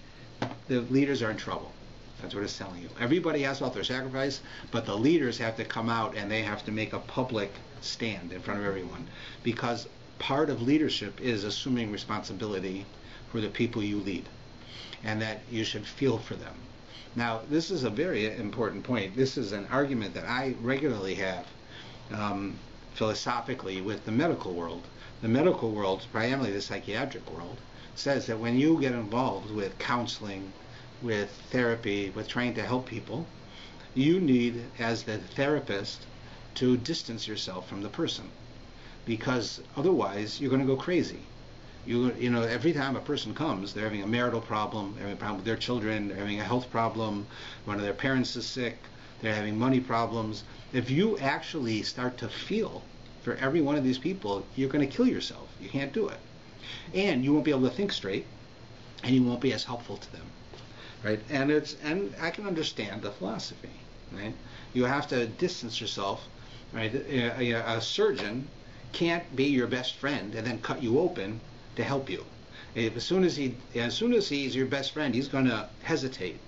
the leaders are in trouble. That's what it's telling you. Everybody has to offer their sacrifice, but the leaders have to come out and they have to make a public stand in front of everyone. Because part of leadership is assuming responsibility for the people you lead, and that you should feel for them. Now, this is a very important point. This is an argument that I regularly have philosophically with the medical world. The medical world, primarily the psychiatric world, says that when you get involved with counseling, with therapy, with trying to help people, you need, as the therapist, to distance yourself from the person, because otherwise you're going to go crazy. Every time a person comes, they're having a marital problem, they're having a problem with their children, they're having a health problem, one of their parents is sick, they're having money problems. If you actually start to feel for every one of these people, you're going to kill yourself. You can't do it. And you won't be able to think straight, and you won't be as helpful to them. Right? And I can understand the philosophy. Right? You have to distance yourself. Right? A surgeon can't be your best friend and then cut you open to help you. As soon as he's your best friend, he's going to hesitate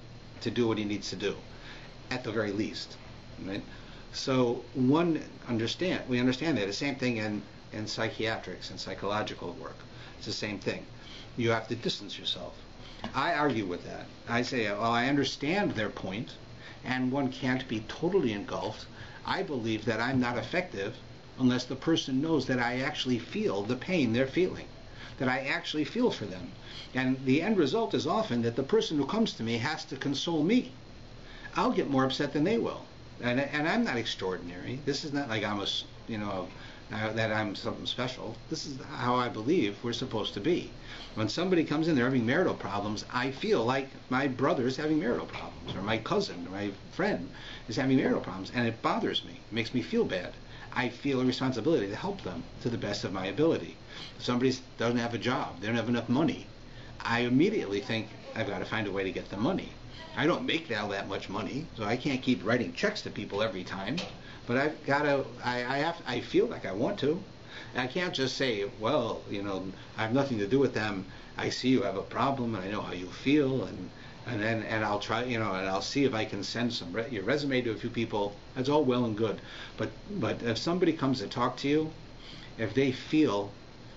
to do what he needs to do, at the very least. Right? So we understand that. The same thing in psychiatrics and psychological work. It's the same thing. You have to distance yourself. I argue with that. I say, well, I understand their point, and one can't be totally engulfed. I believe that I'm not effective unless the person knows that I actually feel the pain they're feeling, that I actually feel for them. And the end result is often that the person who comes to me has to console me. I'll get more upset than they will. And I'm not extraordinary. This is not like that I'm something special. This is how I believe we're supposed to be. When somebody comes in, they're having marital problems, I feel like my brother's having marital problems, or my cousin, or my friend is having marital problems, and it bothers me. It makes me feel bad. I feel a responsibility to help them to the best of my ability. If somebody doesn't have a job, they don't have enough money, I immediately think, I've got to find a way to get the money. I don't make all that much money, so I can't keep writing checks to people every time. But I've got to. I feel like I want to. And I can't just say, well, I have nothing to do with them. I see you have a problem, and I know how you feel, and I'll try, and I'll see if I can send your resume to a few people. That's all well and good. But if somebody comes to talk to you, if they feel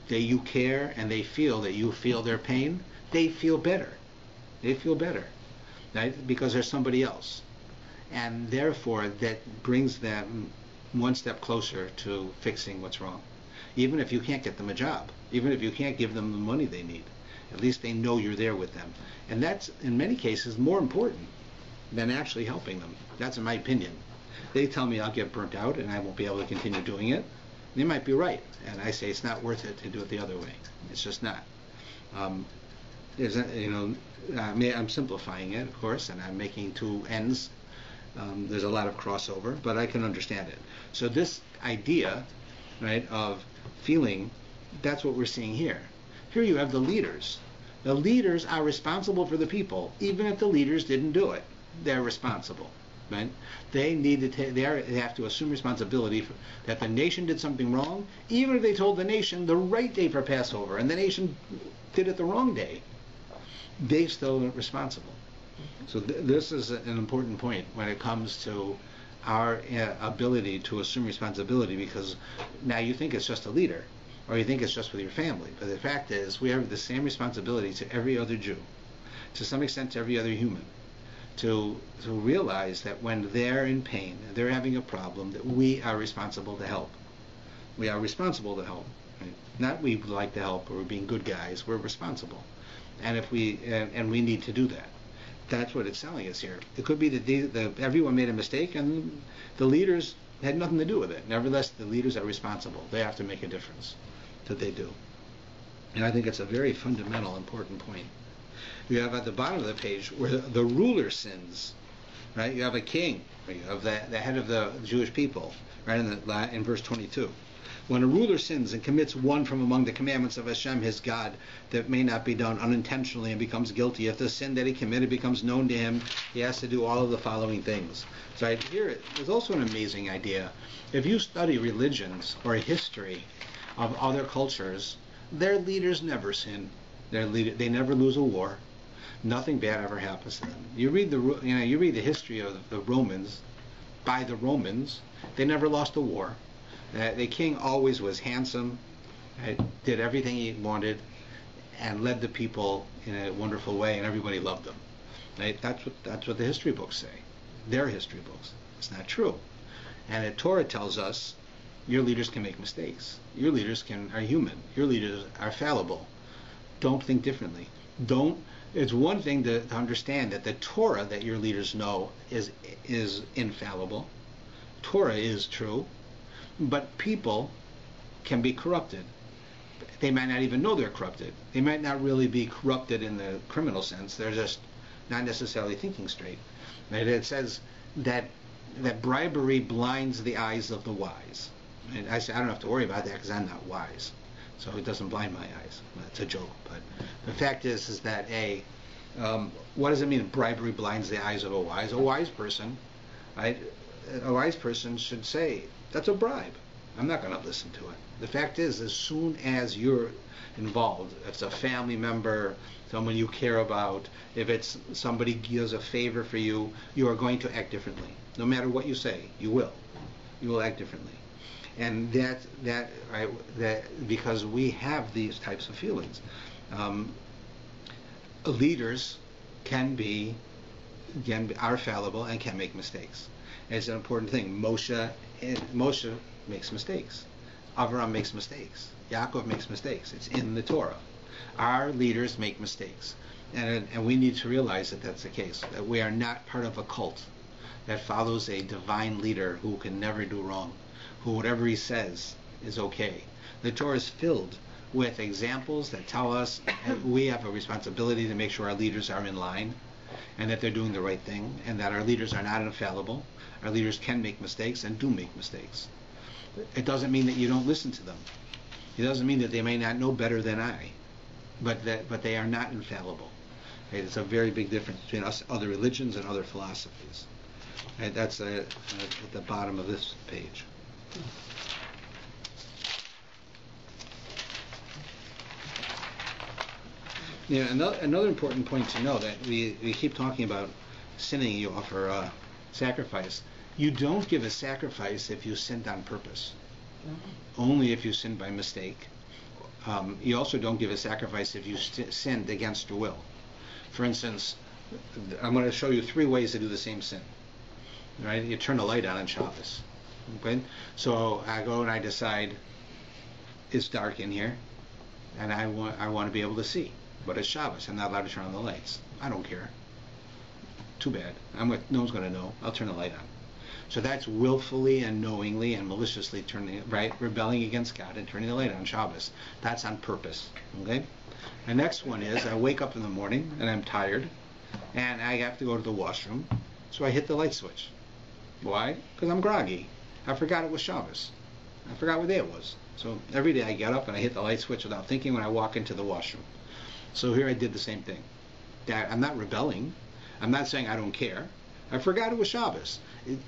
that you care and they feel that you feel their pain, they feel better. They feel better, right? Because there's somebody else. And therefore, that brings them one step closer to fixing what's wrong. Even if you can't get them a job, even if you can't give them the money they need, at least they know you're there with them. And that's, in many cases, more important than actually helping them. That's in my opinion. They tell me I'll get burnt out and I won't be able to continue doing it. They might be right. And I say it's not worth it to do it the other way. It's just not. I'm simplifying it, of course, and I'm making two ends. There's a lot of crossover, but I can understand it. So this idea, right, of feeling, that's what we're seeing here. Here you have the leaders. The leaders are responsible for the people, even if the leaders didn't do it. They're responsible, right? They have to assume responsibility for that the nation did something wrong, even if they told the nation the right day for Passover, and the nation did it the wrong day. they still aren't responsible. So this is an important point when it comes to our ability to assume responsibility, because now you think it's just a leader, or you think it's just with your family, but the fact is we have the same responsibility to every other Jew, to some extent to every other human, to realize that when they're in pain, they're having a problem, that we are responsible to help. We are responsible to help. Right? Not we like to help or we're being good guys. We're responsible, and if we we need to do that. That's what it's telling us here. It could be that everyone made a mistake and the leaders had nothing to do with it. Nevertheless, the leaders are responsible. They have to make a difference. That they do. And I think it's a very fundamental, important point. You have at the bottom of the page where the ruler sins. Right? You have a king. You have the head of the Jewish people. Right in verse 22. When a ruler sins and commits one from among the commandments of Hashem, his God, that may not be done unintentionally and becomes guilty, if the sin that he committed becomes known to him, he has to do all of the following things. So right here, there's also an amazing idea. If you study religions or history of other cultures, their leaders never sin. They never lose a war. Nothing bad ever happens to them. You read the history of the Romans. By the Romans, they never lost a war. The king always was handsome, did everything he wanted, and led the people in a wonderful way, and everybody loved them. Right? That's what the history books say. Their history books. It's not true. And the Torah tells us your leaders can make mistakes. Your leaders are human. Your leaders are fallible. Don't think differently. It's one thing to understand that the Torah that your leaders know is infallible. Torah is true. But people can be corrupted. They might not even know they're corrupted. They might not really be corrupted in the criminal sense. They're just not necessarily thinking straight. Right? It says that bribery blinds the eyes of the wise. And I say I don't have to worry about that because I'm not wise, so it doesn't blind my eyes. That's a joke. But the fact is that what does it mean? Bribery blinds the eyes of a wise. A wise person, right? A wise person should say, that's a bribe. I'm not going to listen to it. The fact is, as soon as you're involved, if it's a family member, someone you care about, if it's somebody gives a favor for you, you are going to act differently. No matter what you say, you will. You will act differently. And that because we have these types of feelings. Leaders are fallible and can make mistakes. It's an important thing. Moshe makes mistakes. Avram makes mistakes. Yaakov makes mistakes. It's in the Torah. Our leaders make mistakes. And we need to realize that that's the case. That we are not part of a cult that follows a divine leader who can never do wrong, who whatever he says is okay. The Torah is filled with examples that tell us that we have a responsibility to make sure our leaders are in line and that they're doing the right thing, and that our leaders are not infallible. Our leaders can make mistakes and do make mistakes. It doesn't mean that you don't listen to them. It doesn't mean that they may not know better than I, but they are not infallible. Okay? There's a very big difference between us, other religions, and other philosophies. Okay? That's at the bottom of this page. Yeah, another important point to know that we keep talking about sinning. You offer sacrifice. You don't give a sacrifice if you sinned on purpose. Only if you sinned by mistake. You also don't give a sacrifice if you sinned against your will. For instance, I'm going to show you 3 ways to do the same sin. Right? You turn the light on Shabbos. Okay? So I go and I decide it's dark in here, and I want to be able to see. But it's Shabbos. I'm not allowed to turn on the lights. I don't care. Too bad. No one's going to know. I'll turn the light on. So that's willfully and knowingly and maliciously rebelling against God and turning the light on Shabbos. That's on purpose. Okay? The next one is I wake up in the morning and I'm tired and I have to go to the washroom, so I hit the light switch. Why? Because I'm groggy. I forgot it was Shabbos. I forgot what day it was. So every day I get up and I hit the light switch without thinking when I walk into the washroom. So here I did the same thing. I'm not rebelling. I'm not saying I don't care. I forgot it was Shabbos.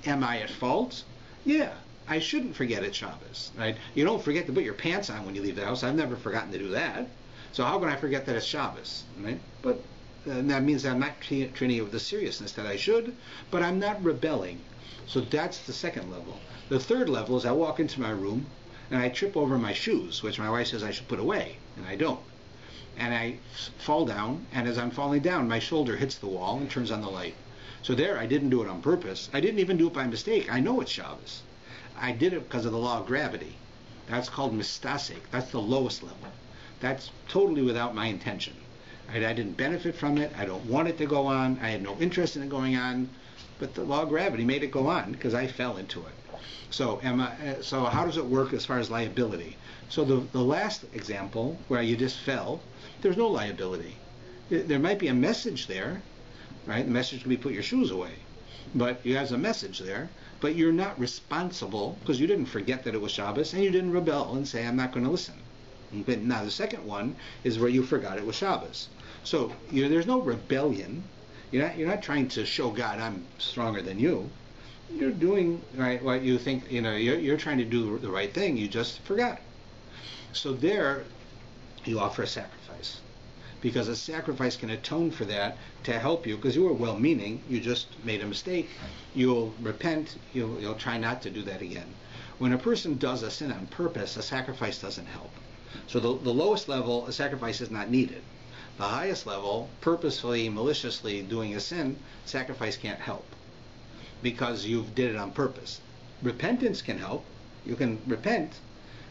Am I at fault? Yeah. I shouldn't forget it's Shabbos. Right? You don't forget to put your pants on when you leave the house. I've never forgotten to do that. So how can I forget that it's Shabbos? Right? But that means I'm not treating it with the seriousness that I should, but I'm not rebelling. So that's the second level. The third level is I walk into my room and I trip over my shoes, which my wife says I should put away, and I don't. And I fall down, and as I'm falling down, my shoulder hits the wall and turns on the light. So there, I didn't do it on purpose. I didn't even do it by mistake. I know it's Shabbos. I did it because of the law of gravity. That's called mistasek. That's the lowest level. That's totally without my intention. I didn't benefit from it. I don't want it to go on. I had no interest in it going on. But the law of gravity made it go on because I fell into it. So how does it work as far as liability? So the last example where you just fell, there's no liability. There might be a message there, right? The message can be put your shoes away. But you have a message there, but you're not responsible because you didn't forget that it was Shabbos and you didn't rebel and say, I'm not going to listen. But now the second one is where you forgot it was Shabbos. So there's no rebellion. You're not trying to show God I'm stronger than you. You're doing right what you think. You're trying to do the right thing. You just forgot. So there, you offer a sacrifice, because a sacrifice can atone for that to help you. Because you were well-meaning, you just made a mistake. You'll repent. You'll try not to do that again. When a person does a sin on purpose, a sacrifice doesn't help. So the lowest level, a sacrifice is not needed. The highest level, purposefully, maliciously doing a sin, sacrifice can't help because you did it on purpose. Repentance can help. You can repent,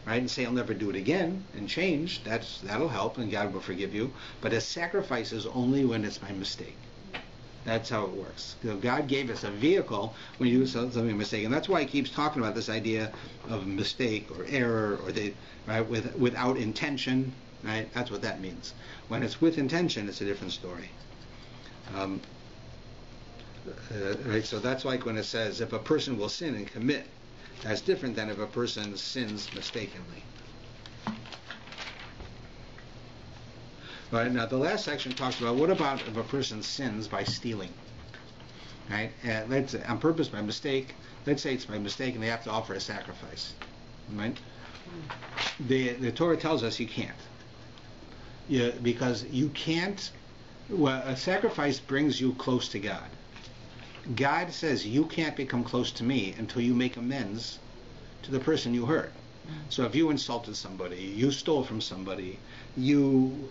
right, and say, I'll never do it again, and change. That'll help, and God will forgive you. But a sacrifice is only when it's by mistake. That's how it works. So God gave us a vehicle when you do something mistake, and that's why He keeps talking about this idea of mistake or error, or right, without intention. Right? That's what that means. When it's with intention, it's a different story. Right? So that's like when it says, if a person will sin and commit, that's different than if a person sins mistakenly. Right? Now the last section talks about what about if a person sins by stealing? Right? Let's say, on purpose, by mistake. Let's say it's by mistake and they have to offer a sacrifice. Right? The Torah tells us you can't. Because you can't. Well, a sacrifice brings you close to God. God says you can't become close to me until you make amends to the person you hurt. So if you insulted somebody, you stole from somebody, you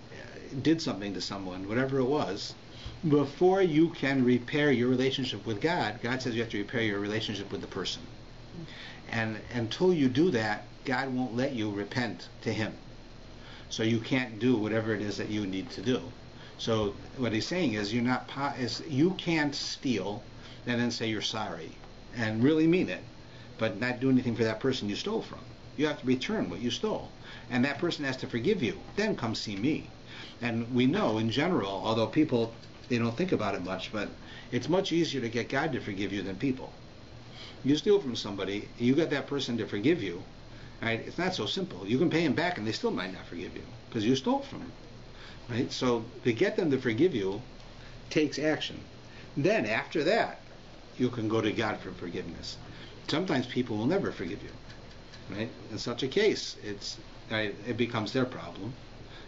did something to someone, whatever it was, before you can repair your relationship with God, God says you have to repair your relationship with the person. And until you do that, God won't let you repent to Him. So you can't do whatever it is that you need to do. So what He's saying is you can't steal and then say you're sorry and really mean it, but not do anything for that person you stole from. You have to return what you stole. And that person has to forgive you. Then come see me. And we know in general, although people, they don't think about it much, but it's much easier to get God to forgive you than people. You steal from somebody, you got that person to forgive you. Right? It's not so simple. You can pay them back and they still might not forgive you because you stole from them. Right? So to get them to forgive you takes action. Then after that, you can go to God for forgiveness. Sometimes people will never forgive you. Right? In such a case, it becomes their problem.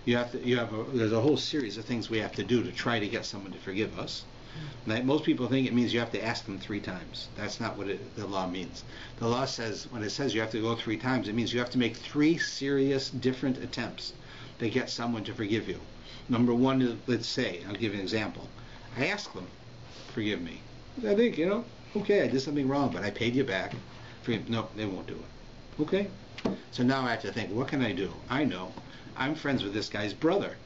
There's a whole series of things we have to do to try to get someone to forgive us. Right? Most people think it means you have to ask them 3 times. That's not what the law means. The law says, when it says you have to go 3 times, it means you have to make 3 serious, different attempts to get someone to forgive you. Number 1 is, let's say, I'll give you an example. I ask them, forgive me. I think, okay, I did something wrong, but I paid you back. No, they won't do it. Okay? So now I have to think, what can I do? I know. I'm friends with this guy's brother.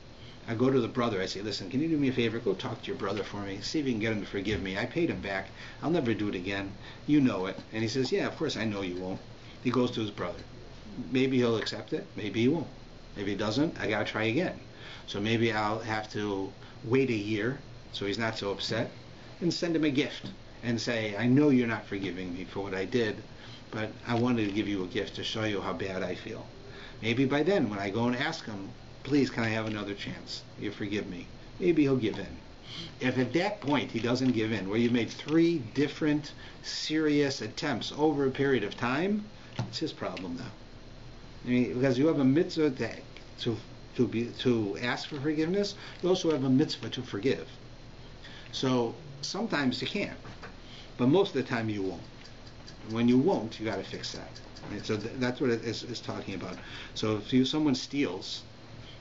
I go to the brother, I say, listen, can you do me a favor? Go talk to your brother for me. See if you can get him to forgive me. I paid him back. I'll never do it again. You know it. And he says, yeah, of course I know you won't. He goes to his brother. Maybe he'll accept it. Maybe he won't. If he doesn't, I got to try again. So maybe I'll have to wait a year so he's not so upset and send him a gift and say, I know you're not forgiving me for what I did, but I wanted to give you a gift to show you how bad I feel. Maybe by then, when I go and ask him, please, can I have another chance? You forgive me. Maybe he'll give in. If at that point he doesn't give in, where you made 3 different serious attempts over a period of time, it's his problem now. I mean, because you have a mitzvah to to ask for forgiveness. You also have a mitzvah to forgive. So sometimes you can, but most of the time you won't. When you won't, you got to fix that. Right? So that's what it is talking about. So if someone steals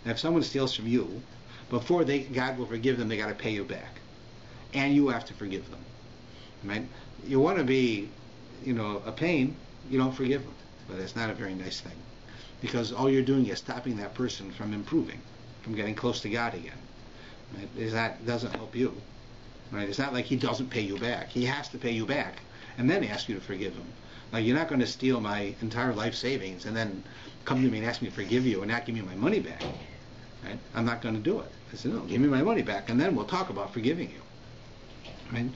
from you, before God will forgive them, they got to pay you back, and you have to forgive them. Right? You want to be, a pain. You don't forgive them, but it's not a very nice thing, because all you're doing is stopping that person from improving, from getting close to God again. Right? That doesn't help you. Right? It's not like he doesn't pay you back. He has to pay you back, and then ask you to forgive him. Like, you're not going to steal my entire life savings and then come to me and ask me to forgive you and not give me my money back. Right? I'm not going to do it. I said, no, give me my money back, and then we'll talk about forgiving you. Right?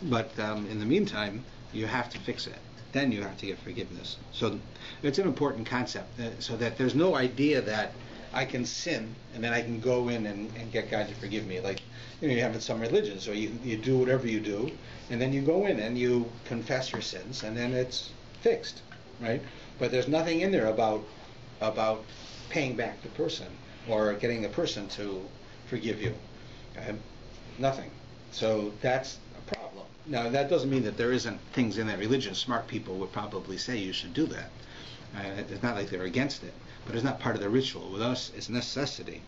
But in the meantime, you have to fix it. Then you have to get forgiveness. So it's an important concept, so that there's no idea that I can sin and then I can go in and get God to forgive me. Like, you have in some religions, so you do whatever you do, and then you go in and you confess your sins, and then it's fixed, right? But there's nothing in there about paying back the person or getting the person to forgive you. Nothing. So that's a problem. Now, that doesn't mean that there isn't things in that religion. Smart people would probably say you should do that. It's not like they're against it, but it's not part of the ritual. With us, it's necessity.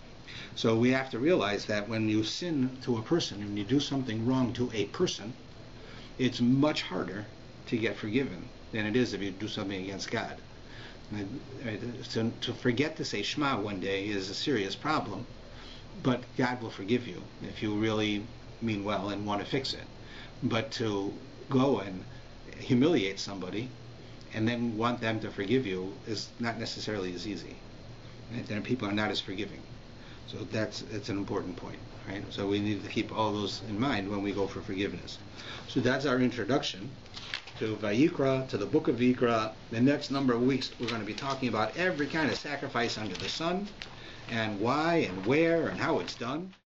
So we have to realize that when you sin to a person, when you do something wrong to a person, it's much harder to get forgiven than it is if you do something against God. To forget to say Shema one day is a serious problem, but God will forgive you if you really mean well and want to fix it. But to go and humiliate somebody and then want them to forgive you is not necessarily as easy. Right? Then people are not as forgiving. So it's an important point. Right? So we need to keep all those in mind when we go for forgiveness. So that's our introduction to Vayikra, to the book of Vayikra. The next number of weeks we're going to be talking about every kind of sacrifice under the sun, and why and where and how it's done.